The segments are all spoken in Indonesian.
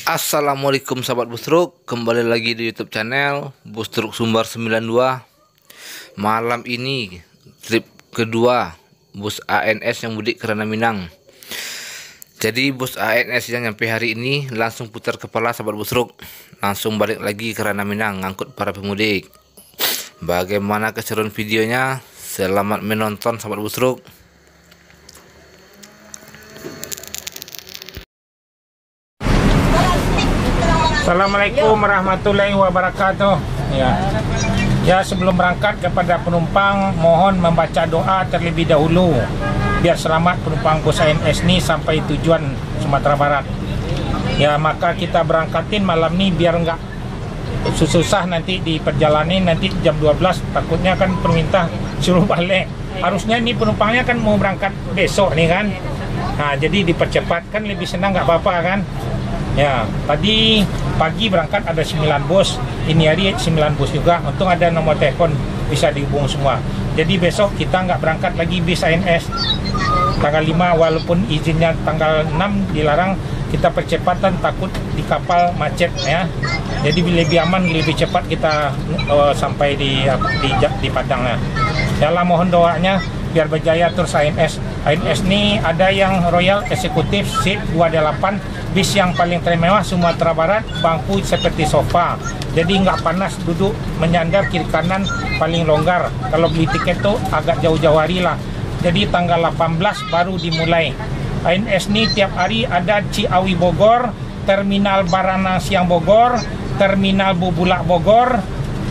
Assalamualaikum sahabat Busruk, kembali lagi di YouTube channel Busruk Sumbar 92. Malam ini trip kedua bus ANS yang mudik ke Ranah Minang. Jadi bus ANS yang nyampe hari ini langsung putar kepala sahabat Busruk, langsung balik lagi ke Ranah Minang ngangkut para pemudik. Bagaimana keseruan videonya? Selamat menonton sahabat Busruk. Assalamualaikum warahmatullahi wabarakatuh. Ya, sebelum berangkat kepada penumpang mohon membaca doa terlebih dahulu biar selamat penumpang bus ANS ini sampai tujuan Sumatera Barat. Ya, maka kita berangkatin malam ini biar nggak susah nanti di perjalanan, nanti jam 12 takutnya kan perintah suruh balik. Harusnya ini penumpangnya kan mau berangkat besok nih kan. Nah, jadi dipercepat kan lebih senang, nggak apa-apa kan. Ya, tadi pagi berangkat ada 9 bus, ini hari 9 bus juga. Untung ada nomor telepon bisa dihubung semua. Jadi besok kita nggak berangkat lagi bis ANS tanggal 5, walaupun izinnya tanggal 6 dilarang. Kita percepatan takut di kapal macet ya. Jadi lebih aman, lebih cepat kita sampai di Padang ya. Dalam mohon doanya biar berjaya terus ANS. ANS ini ada yang Royal Executive Seat 28, bis yang paling termewah Sumatera Barat, bangku seperti sofa. Jadi nggak panas, duduk menyandar kiri kanan, paling longgar. Kalau beli tiket tuh agak jauh-jauh hari lah. Jadi tanggal 18 baru dimulai. ANS ini tiap hari ada Ciawi Bogor, Terminal Baranasiang Bogor, Terminal Bubulak Bogor,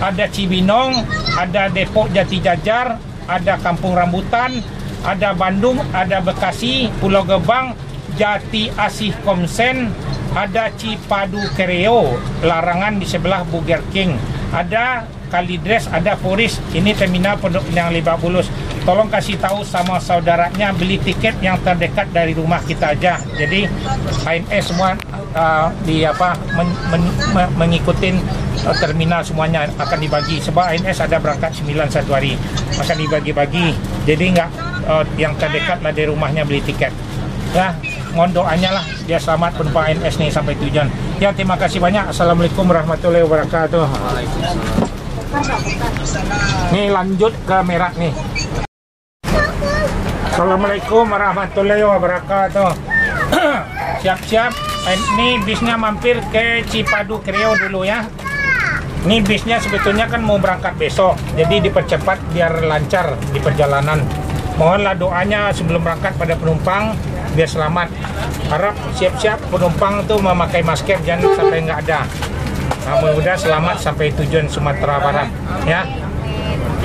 ada Cibinong, ada Depok Jati Jajar, ada Kampung Rambutan, ada Bandung, ada Bekasi, Pulau Gebang, Jati Asih Komsen, ada Cipadu Kereo, Larangan di sebelah Burger King, ada Kalidres, ada Foris. Ini terminal Pondok Pinang Lebak Bulus. Tolong kasih tahu sama saudaranya beli tiket yang terdekat dari rumah kita aja. Jadi ANS semua mengikutin terminal semuanya akan dibagi. Sebab ANS ada berangkat 9 satu hari, akan dibagi-bagi. Jadi nggak yang terdekat lah dari rumahnya beli tiket. Ya, mohon doanya lah dia selamat penumpang ANS nih sampai tujuan. Ya, terima kasih banyak. Assalamualaikum warahmatullahi wabarakatuh. Nih lanjut ke Merak nih. Assalamualaikum warahmatullahi wabarakatuh. Siap-siap. Ini bisnya mampir ke Cipadu Kereo dulu ya. Ini bisnya sebetulnya kan mau berangkat besok, jadi dipercepat biar lancar di perjalanan. Mohonlah doanya sebelum berangkat pada penumpang biar selamat. Harap siap-siap penumpang tuh memakai masker, jangan sampai nggak ada. Nah, mudah-mudahan selamat sampai tujuan Sumatera Barat ya.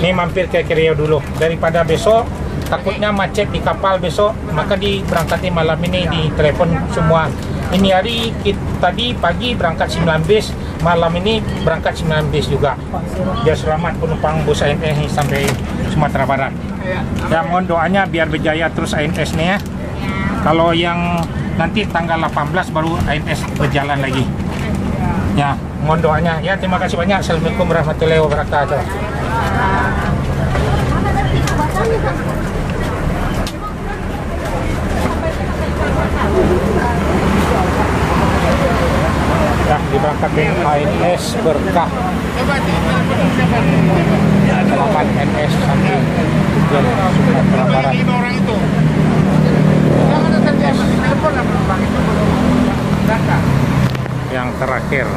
Ini mampir ke Kereo dulu daripada besok takutnya macet di kapal besok, maka diberangkatin malam ini di telepon semua. Ini hari tadi pagi berangkat 9 bis, malam ini berangkat 9 bis juga. Biar selamat penumpang bus ANS sampai Sumatera Barat. Ya, mohon doanya biar berjaya terus ANS nih ya. Kalau yang nanti tanggal 18 baru ANS berjalan lagi. Ya, mohon doanya. Ya, terima kasih banyak. Assalamualaikum warahmatullahi wabarakatuh. Ya, diberangkatkan ANS Berkah. Selamat ANS sampai tujuan Sumatera Barat. Yang terakhir.